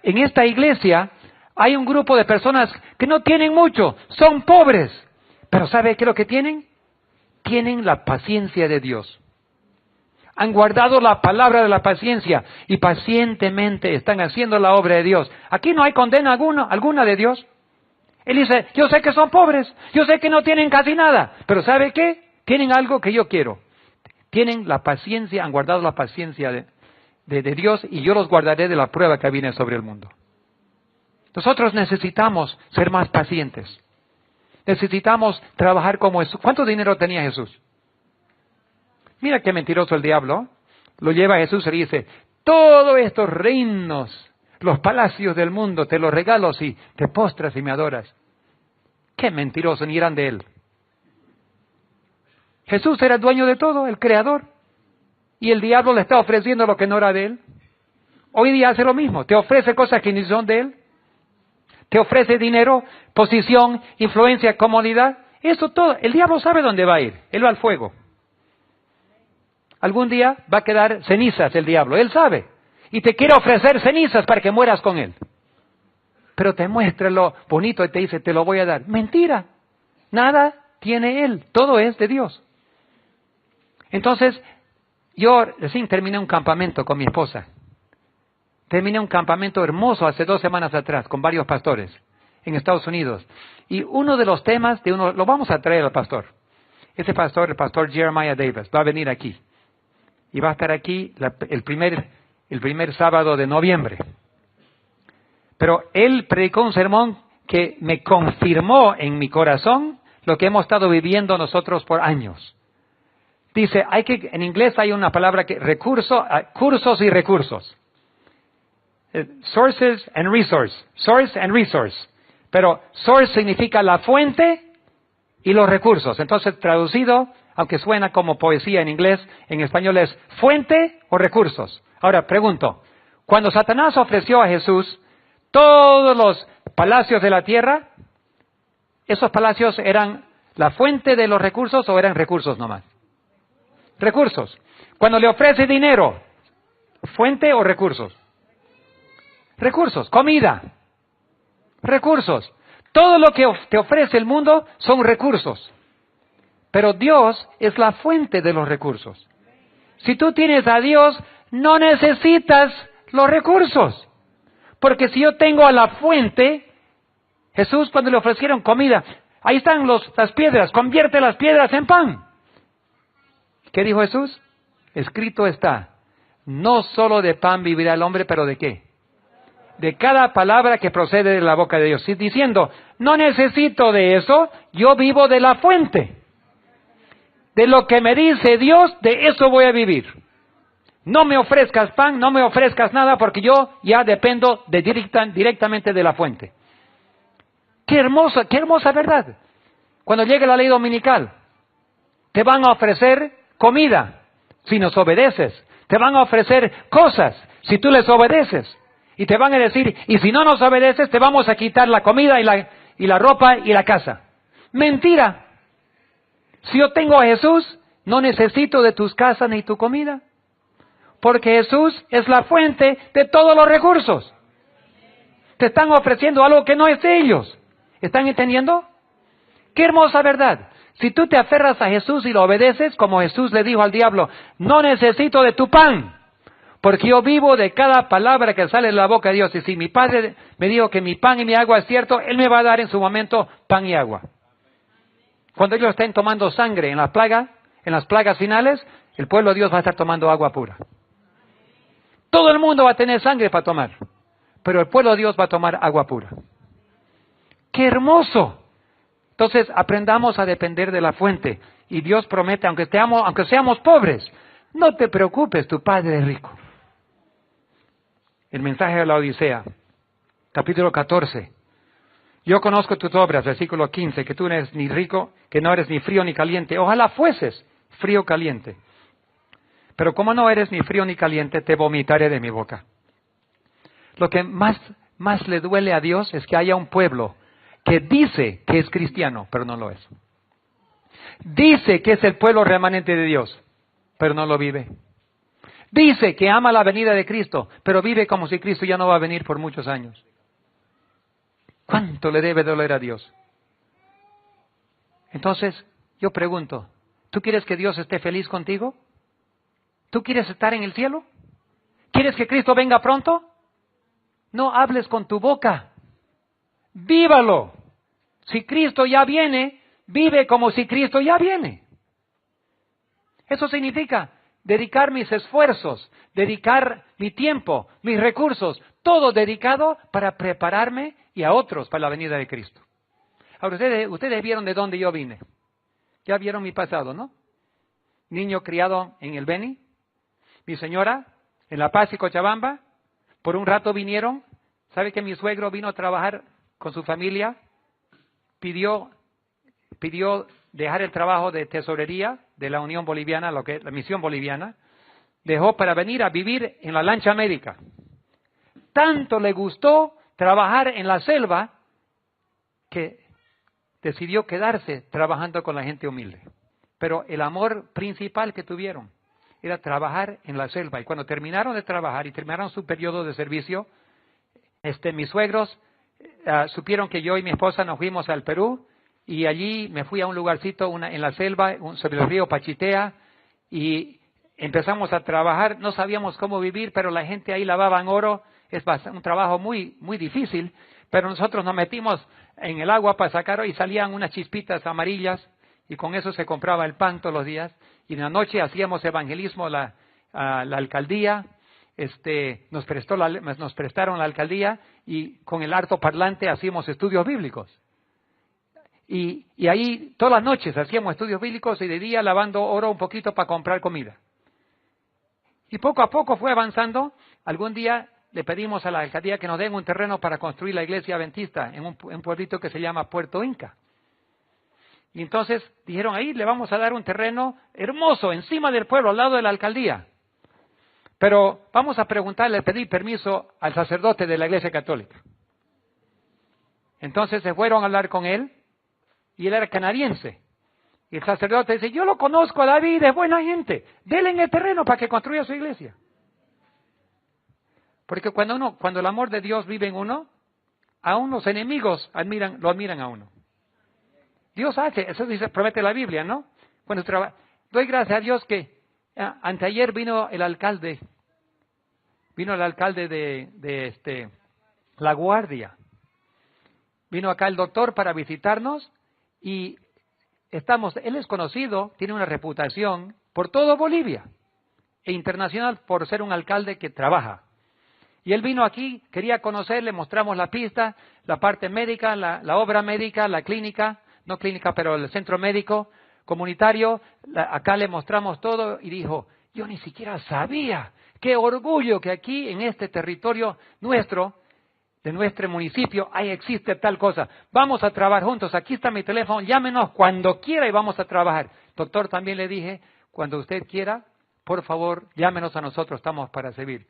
[SPEAKER 1] En esta iglesia hay un grupo de personas que no tienen mucho, son pobres. Pero ¿sabe qué es lo que tienen? Tienen la paciencia de Dios. Han guardado la palabra de la paciencia y pacientemente están haciendo la obra de Dios. Aquí no hay condena alguna de Dios. Él dice, yo sé que son pobres, yo sé que no tienen casi nada, pero ¿sabe qué? Tienen algo que yo quiero. Tienen la paciencia, han guardado la paciencia de Dios y yo los guardaré de la prueba que viene sobre el mundo. Nosotros necesitamos ser más pacientes. Necesitamos trabajar como Jesús. ¿Cuánto dinero tenía Jesús? Mira qué mentiroso el diablo. Lo lleva a Jesús y le dice, todos estos reinos, los palacios del mundo, te los regalo si te postras y me adoras. Qué mentiroso, ni eran de él. Jesús era dueño de todo, el creador. Y el diablo le está ofreciendo lo que no era de él. Hoy día hace lo mismo, te ofrece cosas que ni son de él. Te ofrece dinero, posición, influencia, comodidad. Eso todo. El diablo sabe dónde va a ir. Él va al fuego. Algún día va a quedar cenizas el diablo. Él sabe. Y te quiere ofrecer cenizas para que mueras con él. Pero te muestra lo bonito y te dice, te lo voy a dar. Mentira. Nada tiene él. Todo es de Dios. Entonces, yo recién terminé un campamento con mi esposa. Terminé un campamento hermoso hace 2 semanas atrás con varios pastores en Estados Unidos. Y uno de los temas lo vamos a traer al pastor. Ese pastor, el pastor Jeremiah Davis, va a venir aquí. Y va a estar aquí el primer sábado de noviembre. Pero él predicó un sermón que me confirmó en mi corazón lo que hemos estado viviendo nosotros por años. Dice, en inglés hay una palabra que cursos y recursos. Sources and resource. Source and resource. Pero source significa la fuente y los recursos. Entonces, traducido, aunque suena como poesía en inglés, en español es fuente o recursos. Ahora, pregunto, cuando Satanás ofreció a Jesús todos los palacios de la tierra, ¿esos palacios eran la fuente de los recursos o eran recursos nomás? Recursos. Cuando le ofrece dinero, ¿fuente o recursos? Recursos, comida, recursos. Todo lo que te ofrece el mundo son recursos. Pero Dios es la fuente de los recursos. Si tú tienes a Dios, no necesitas los recursos. Porque si yo tengo a la fuente, Jesús cuando le ofrecieron comida, ahí están las piedras, convierte las piedras en pan. ¿Qué dijo Jesús? Escrito está, no solo de pan vivirá el hombre, pero ¿de qué? De cada palabra que procede de la boca de Dios. Diciendo, no necesito de eso, yo vivo de la fuente. De lo que me dice Dios, de eso voy a vivir. No me ofrezcas pan, no me ofrezcas nada, porque yo ya dependo directamente de la fuente. Qué hermosa verdad. Cuando llegue la ley dominical, te van a ofrecer comida, si nos obedeces. Te van a ofrecer cosas, si tú les obedeces. Y te van a decir, y si no nos obedeces, te vamos a quitar la comida y la ropa y la casa. Mentira. Si yo tengo a Jesús, no necesito de tus casas ni tu comida. Porque Jesús es la fuente de todos los recursos. Te están ofreciendo algo que no es de ellos. ¿Están entendiendo? Qué hermosa verdad. Si tú te aferras a Jesús y lo obedeces, como Jesús le dijo al diablo, no necesito de tu pan. Porque yo vivo de cada palabra que sale de la boca de Dios. Y si mi Padre me dijo que mi pan y mi agua es cierto, Él me va a dar en su momento pan y agua. Cuando ellos estén tomando sangre en las plagas finales, el pueblo de Dios va a estar tomando agua pura. Todo el mundo va a tener sangre para tomar, pero el pueblo de Dios va a tomar agua pura. ¡Qué hermoso! Entonces aprendamos a depender de la fuente. Y Dios promete, aunque seamos pobres, no te preocupes, tu Padre es rico. El mensaje de la Odisea, capítulo 14. Yo conozco tus obras, versículo 15, que tú no eres ni rico, que no eres ni frío ni caliente. Ojalá fueses frío o caliente. Pero como no eres ni frío ni caliente, te vomitaré de mi boca. Lo que más le duele a Dios es que haya un pueblo que dice que es cristiano, pero no lo es. Dice que es el pueblo remanente de Dios, pero no lo vive. Dice que ama la venida de Cristo, pero vive como si Cristo ya no va a venir por muchos años. ¿Cuánto le debe doler a Dios? Entonces, yo pregunto, ¿tú quieres que Dios esté feliz contigo? ¿Tú quieres estar en el cielo? ¿Quieres que Cristo venga pronto? No hables con tu boca. Vívalo. Si Cristo ya viene, vive como si Cristo ya viene. Eso significa dedicar mis esfuerzos, dedicar mi tiempo, mis recursos, todo dedicado para prepararme y a otros para la venida de Cristo. Ahora, ustedes vieron de dónde yo vine. Ya vieron mi pasado, ¿no? Niño criado en el Beni. Mi señora, en La Paz y Cochabamba. Por un rato vinieron. ¿Sabe que mi suegro vino a trabajar con su familia? Pidió dejar el trabajo de tesorería de la Unión Boliviana, la Misión Boliviana. Dejó para venir a vivir en la lancha médica. Tanto le gustó trabajar en la selva que decidió quedarse trabajando con la gente humilde. Pero el amor principal que tuvieron era trabajar en la selva. Y cuando terminaron de trabajar y terminaron su periodo de servicio, mis suegros supieron que yo y mi esposa nos fuimos al Perú y allí me fui a un lugarcito en la selva, sobre el río Pachitea, y empezamos a trabajar. No sabíamos cómo vivir, pero la gente ahí lavaban oro. Es un trabajo muy, muy difícil, pero nosotros nos metimos en el agua para sacar y salían unas chispitas amarillas y con eso se compraba el pan todos los días. Y en la noche hacíamos evangelismo a la alcaldía. Nos prestaron la alcaldía y con el altoparlante hacíamos estudios bíblicos. Y ahí todas las noches hacíamos estudios bíblicos y de día lavando oro un poquito para comprar comida. Y poco a poco fue avanzando. Algún día le pedimos a la alcaldía que nos den un terreno para construir la iglesia adventista en un pueblito que se llama Puerto Inca. Y entonces dijeron, ahí le vamos a dar un terreno hermoso, encima del pueblo, al lado de la alcaldía. Pero vamos a preguntarle, pedir permiso al sacerdote de la iglesia católica. Entonces se fueron a hablar con él, y él era canadiense. Y el sacerdote dice, yo lo conozco a David, es buena gente, denle en el terreno para que construya su iglesia. Porque cuando el amor de Dios vive en uno, aún los enemigos lo admiran a uno. Dios hace, eso dice, promete la Biblia, ¿no? Doy gracias a Dios que anteayer vino el alcalde de La Guardia. Vino acá el doctor para visitarnos y él es conocido, tiene una reputación por todo Bolivia e internacional por ser un alcalde que trabaja. Y él vino aquí, quería conocer, le mostramos la pista, la parte médica, la obra médica, la clínica, no clínica, pero el centro médico comunitario. Acá le mostramos todo y dijo, yo ni siquiera sabía. Qué orgullo que aquí en este territorio nuestro, de nuestro municipio, existe tal cosa. Vamos a trabajar juntos, aquí está mi teléfono, llámenos cuando quiera y vamos a trabajar. Doctor, también le dije, cuando usted quiera, por favor, llámenos a nosotros, estamos para servir.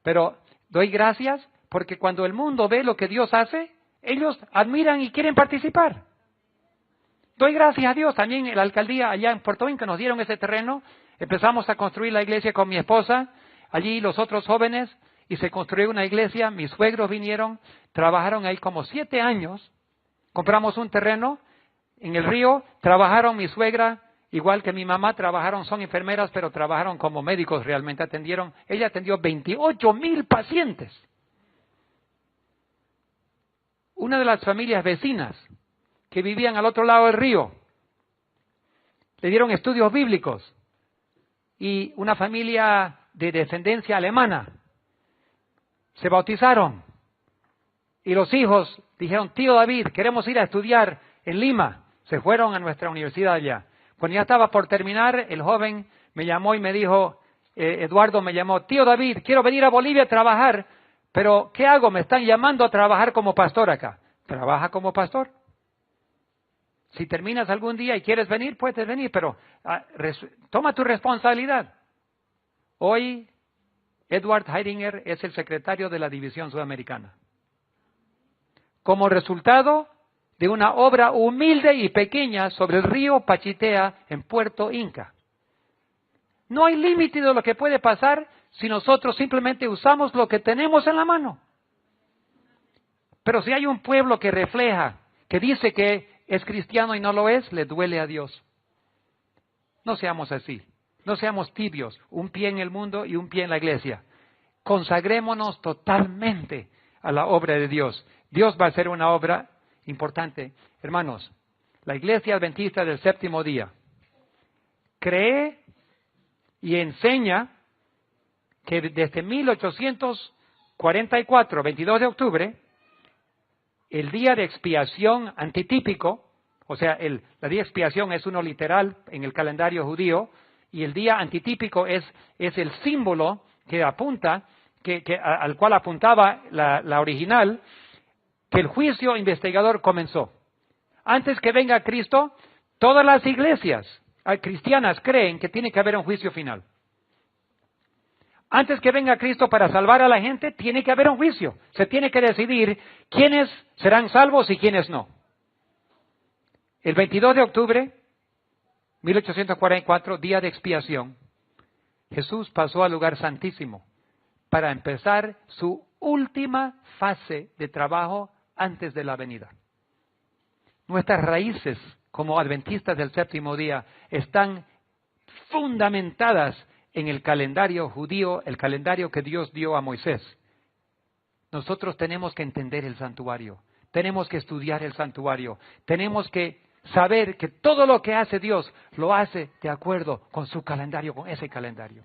[SPEAKER 1] Pero doy gracias porque cuando el mundo ve lo que Dios hace, ellos admiran y quieren participar. Doy gracias a Dios, también en la alcaldía allá en Puerto Inca nos dieron ese terreno, empezamos a construir la iglesia con mi esposa, allí los otros jóvenes, y se construyó una iglesia, mis suegros vinieron, trabajaron ahí como 7 años, compramos un terreno en el río, trabajaron mi suegra, igual que mi mamá, son enfermeras, pero trabajaron como médicos realmente, ella atendió 28,000 pacientes. Una de las familias vecinas que vivían al otro lado del río, le dieron estudios bíblicos, y una familia de descendencia alemana se bautizaron, y los hijos dijeron, tío David, queremos ir a estudiar en Lima, se fueron a nuestra universidad allá. Cuando ya estaba por terminar, el joven me llamó y me dijo, Eduardo me llamó, tío David, quiero venir a Bolivia a trabajar, pero ¿qué hago? Me están llamando a trabajar como pastor acá. trabaja como pastor. Si terminas algún día y quieres venir, puedes venir, pero toma tu responsabilidad. Hoy, Edward Heidinger es el secretario de la División Sudamericana. Como resultado de una obra humilde y pequeña sobre el río Pachitea en Puerto Inca. No hay límite de lo que puede pasar si nosotros simplemente usamos lo que tenemos en la mano. Pero si hay un pueblo que refleja, que dice que es cristiano y no lo es, le duele a Dios. No seamos así. No seamos tibios, un pie en el mundo y un pie en la iglesia. Consagrémonos totalmente a la obra de Dios. Dios va a hacer una obra importante. Hermanos, la Iglesia Adventista del Séptimo Día cree y enseña que desde 1844, 22 de octubre, el día de expiación antitípico, o sea, la día de expiación es uno literal en el calendario judío, y el día antitípico es el símbolo que apunta, al cual apuntaba la original, que el juicio investigador comenzó. Antes que venga Cristo, todas las iglesias cristianas creen que tiene que haber un juicio final. Antes que venga Cristo para salvar a la gente, tiene que haber un juicio. Se tiene que decidir quiénes serán salvos y quiénes no. El 22 de octubre, 1844, día de expiación, Jesús pasó al lugar santísimo para empezar su última fase de trabajo antes de la venida. Nuestras raíces como adventistas del séptimo día están fundamentadas en el calendario judío, el calendario que Dios dio a Moisés. Nosotros tenemos que entender el santuario, tenemos que estudiar el santuario, tenemos que saber que todo lo que hace Dios lo hace de acuerdo con su calendario, con ese calendario.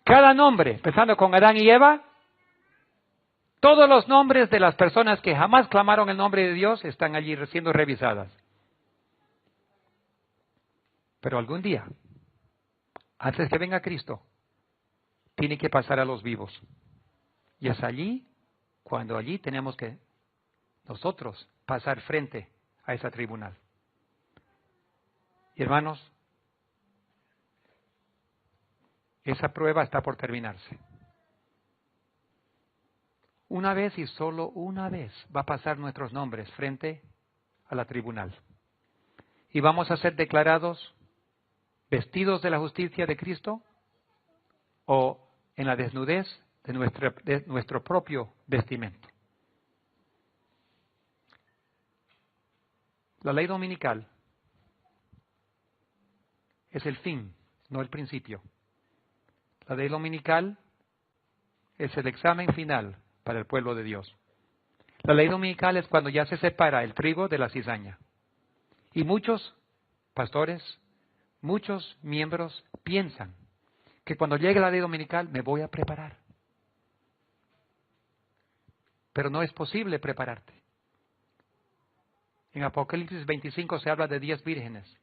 [SPEAKER 1] Cada nombre, empezando con Adán y Eva, todos los nombres de las personas que jamás clamaron el nombre de Dios están allí siendo revisadas. Pero algún día, antes que venga Cristo, tiene que pasar a los vivos. Y es allí, cuando allí tenemos que nosotros pasar frente a ese tribunal. Y hermanos, esa prueba está por terminarse. Una vez y solo una vez va a pasar nuestros nombres frente a la tribunal. Y vamos a ser declarados vestidos de la justicia de Cristo o en la desnudez de nuestro propio vestimento. La ley dominical es el fin, no el principio. La ley dominical es el examen final para el pueblo de Dios. La ley dominical es cuando ya se separa el trigo de la cizaña. Y muchos pastores, muchos miembros piensan que cuando llegue la ley dominical me voy a preparar. Pero no es posible prepararte. En Apocalipsis 25 se habla de 10 vírgenes.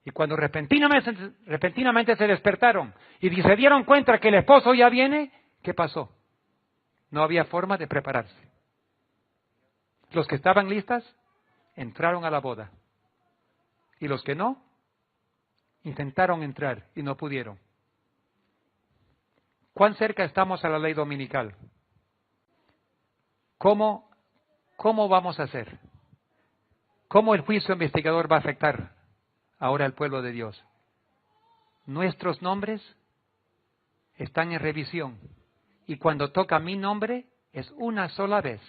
[SPEAKER 1] Y cuando repentinamente se despertaron y se dieron cuenta que el esposo ya viene, ¿qué pasó? No había forma de prepararse. Los que estaban listas entraron a la boda. Y los que no, intentaron entrar y no pudieron. ¿Cuán cerca estamos a la ley dominical? ¿Cómo vamos a hacer? ¿Cómo el juicio investigador va a afectar ahora al pueblo de Dios? Nuestros nombres están en revisión. Y cuando toca mi nombre, es una sola vez.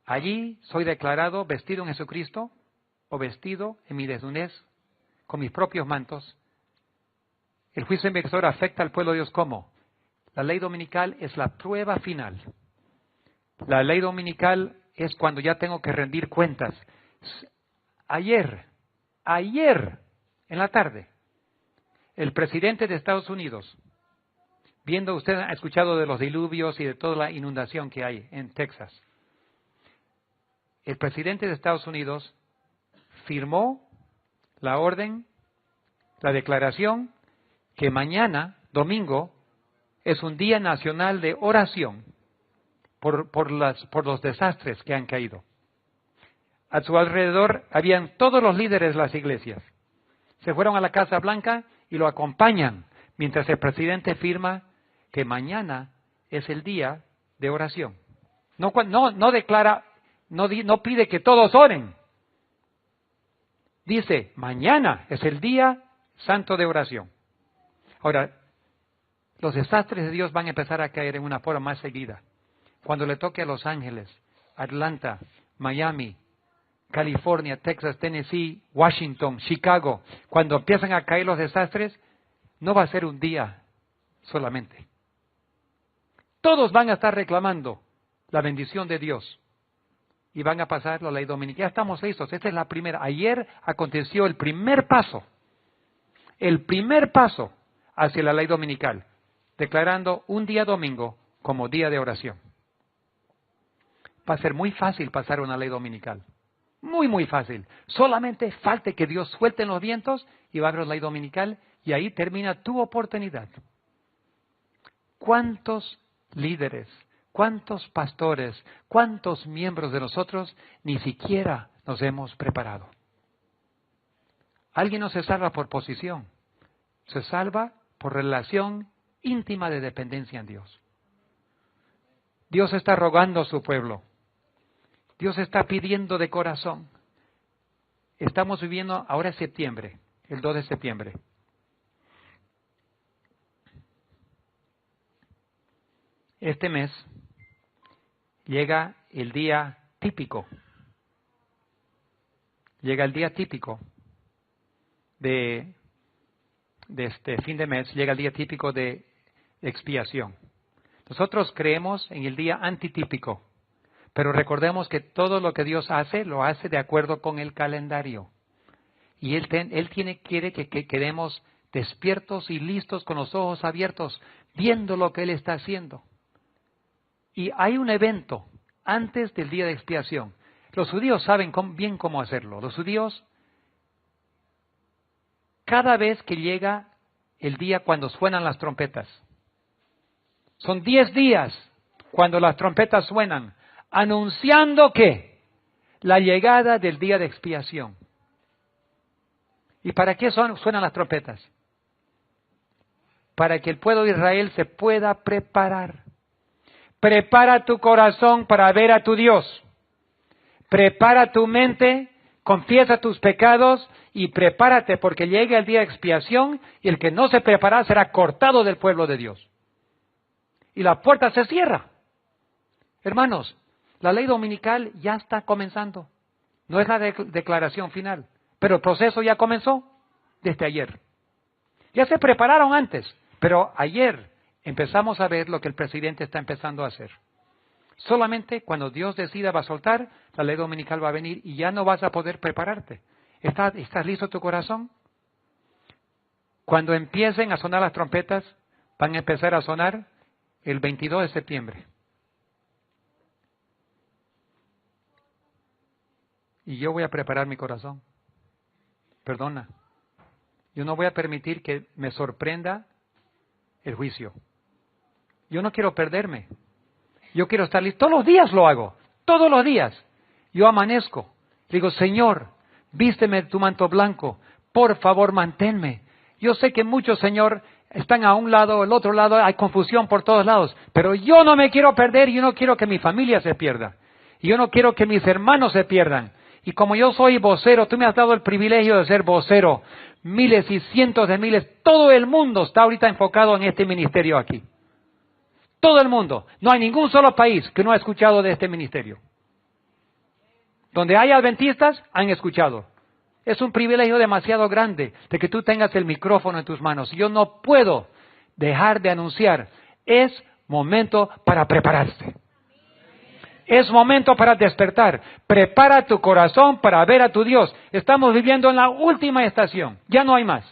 [SPEAKER 1] Allí soy declarado vestido en Jesucristo o vestido en mi desnudez con mis propios mantos. El juicio investigador afecta al pueblo de Dios ¿cómo? La ley dominical es la prueba final. La ley dominical es cuando ya tengo que rendir cuentas. Ayer, en la tarde, el presidente de Estados Unidos, usted ha escuchado de los diluvios y de toda la inundación que hay en Texas. El presidente de Estados Unidos firmó la orden, la declaración, que mañana, domingo, es un día nacional de oración por los desastres que han caído. A su alrededor habían todos los líderes de las iglesias. Se fueron a la Casa Blanca y lo acompañan mientras el presidente firma que mañana es el día de oración. No declara, no pide que todos oren. Dice, mañana es el día santo de oración. Ahora, los desastres de Dios van a empezar a caer en una forma más seguida. Cuando le toque a Los Ángeles, Atlanta, Miami, California, Texas, Tennessee, Washington, Chicago, cuando empiezan a caer los desastres, no va a ser un día solamente. Todos van a estar reclamando la bendición de Dios y van a pasar la ley dominical. Ya estamos listos, esta es la primera. Ayer aconteció el primer paso hacia la ley dominical, declarando un día domingo como día de oración. Va a ser muy fácil pasar una ley dominical. Muy, muy fácil. Solamente falte que Dios suelte en los vientos y va a haber una ley dominical y ahí termina tu oportunidad. ¿Cuántos líderes, cuántos pastores, cuántos miembros de nosotros ni siquiera nos hemos preparado? Alguien no se salva por posición, se salva por relación íntima de dependencia en Dios. Dios está rogando a su pueblo. Dios está pidiendo de corazón. Estamos viviendo, ahora es septiembre, el 2 de septiembre. Este mes llega el día típico. Llega el día típico de este fin de mes, llega el día típico de expiación. Nosotros creemos en el día antitípico. Pero recordemos que todo lo que Dios hace, lo hace de acuerdo con el calendario. Y Él quiere que quedemos despiertos y listos con los ojos abiertos, viendo lo que Él está haciendo. Y hay un evento antes del día de expiación. Los judíos saben bien cómo hacerlo. Los judíos, cada vez que llega el día cuando suenan las trompetas, son 10 días cuando las trompetas suenan, anunciando que la llegada del día de expiación. ¿Y para qué suenan las trompetas? Para que el pueblo de Israel se pueda preparar. Prepara tu corazón para ver a tu Dios. Prepara tu mente, confiesa tus pecados y prepárate porque llega el día de expiación y el que no se prepara será cortado del pueblo de Dios. Y la puerta se cierra. Hermanos, la ley dominical ya está comenzando. No es la declaración final, pero el proceso ya comenzó desde ayer. Ya se prepararon antes, pero ayer empezamos a ver lo que el presidente está empezando a hacer. Solamente cuando Dios decida va a soltar, la ley dominical va a venir y ya no vas a poder prepararte. ¿Estás listo tu corazón? Cuando empiecen a sonar las trompetas, van a empezar a sonar el 22 de septiembre. Y yo voy a preparar mi corazón. Perdona. Yo no voy a permitir que me sorprenda el juicio. Yo no quiero perderme. Yo quiero estar listo. Todos los días lo hago. Todos los días. Yo amanezco. Digo, Señor, vísteme tu manto blanco. Por favor, manténme. Yo sé que muchos, Señor, están a un lado, al otro lado. Hay confusión por todos lados. Pero yo no me quiero perder. Yo no quiero que mi familia se pierda. Y yo no quiero que mis hermanos se pierdan. Y como yo soy vocero, tú me has dado el privilegio de ser vocero. Miles y cientos de miles. Todo el mundo está ahorita enfocado en este ministerio aquí. Todo el mundo. No hay ningún solo país que no ha escuchado de este ministerio. Donde hay adventistas, han escuchado. Es un privilegio demasiado grande de que tú tengas el micrófono en tus manos. Yo no puedo dejar de anunciar. Es momento para prepararse. Es momento para despertar. Prepara tu corazón para ver a tu Dios. Estamos viviendo en la última estación. Ya no hay más.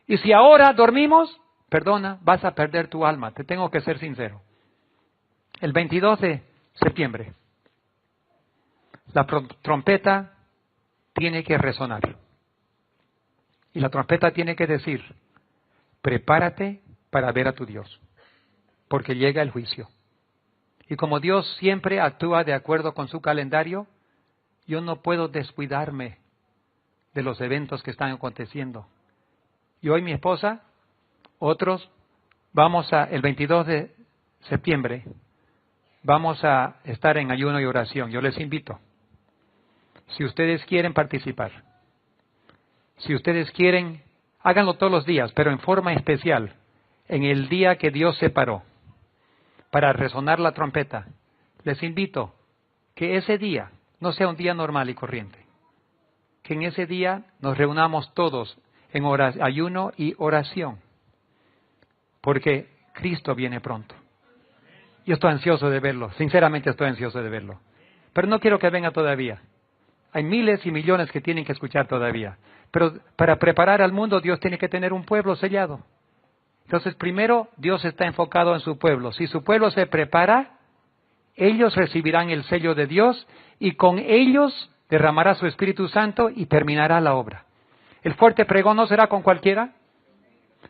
[SPEAKER 1] Y si ahora dormimos, perdona, vas a perder tu alma. Te tengo que ser sincero. El 22 de septiembre, la trompeta tiene que resonar. Y la trompeta tiene que decir, prepárate para ver a tu Dios. Porque llega el juicio. Y como Dios siempre actúa de acuerdo con su calendario, yo no puedo descuidarme de los eventos que están aconteciendo. Y hoy mi esposa, otros, el 22 de septiembre, vamos a estar en ayuno y oración. Yo les invito. Si ustedes quieren participar, si ustedes quieren, háganlo todos los días, pero en forma especial, en el día que Dios separó, para resonar la trompeta. Les invito que ese día no sea un día normal y corriente. Que en ese día nos reunamos todos en ayuno y oración. Porque Cristo viene pronto. Yo estoy ansioso de verlo. Sinceramente estoy ansioso de verlo. Pero no quiero que venga todavía. Hay miles y millones que tienen que escuchar todavía. Pero para preparar al mundo, Dios tiene que tener un pueblo sellado. Entonces, primero, Dios está enfocado en su pueblo. Si su pueblo se prepara, ellos recibirán el sello de Dios y con ellos derramará su Espíritu Santo y terminará la obra. El fuerte pregón no será con cualquiera,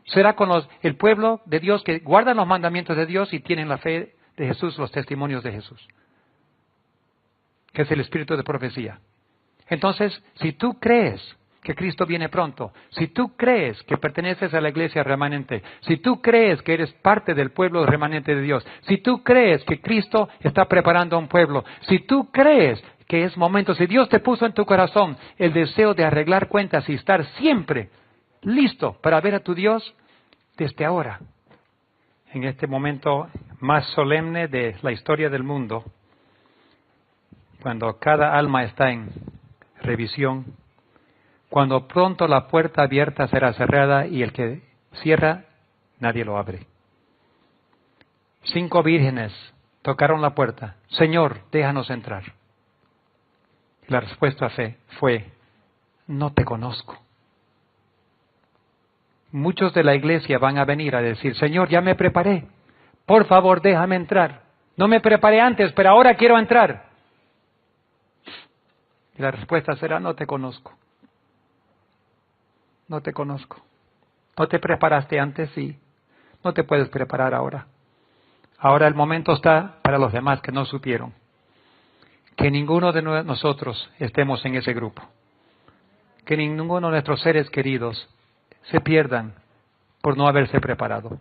[SPEAKER 1] será con el pueblo de Dios que guardan los mandamientos de Dios y tienen la fe de Jesús, los testimonios de Jesús, que es el espíritu de profecía. Entonces, si tú crees que Cristo viene pronto, si tú crees que perteneces a la iglesia remanente, si tú crees que eres parte del pueblo remanente de Dios, si tú crees que Cristo está preparando a un pueblo, si tú crees que es momento, si Dios te puso en tu corazón el deseo de arreglar cuentas y estar siempre listo para ver a tu Dios, desde ahora, en este momento más solemne de la historia del mundo, cuando cada alma está en revisión, cuando pronto la puerta abierta será cerrada y el que cierra, nadie lo abre. 5 vírgenes tocaron la puerta. Señor, déjanos entrar. Y la respuesta fue, no te conozco. Muchos de la iglesia van a venir a decir, Señor, ya me preparé. Por favor, déjame entrar. No me preparé antes, pero ahora quiero entrar. Y la respuesta será, no te conozco. No te conozco. No te preparaste antes, sí. No te puedes preparar ahora. Ahora el momento está para los demás que no supieron. Que ninguno de nosotros estemos en ese grupo. Que ninguno de nuestros seres queridos se pierdan por no haberse preparado.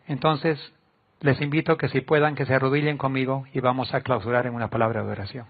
[SPEAKER 1] Entonces, les invito que si puedan, que se arrodillen conmigo y vamos a clausurar en una palabra de oración.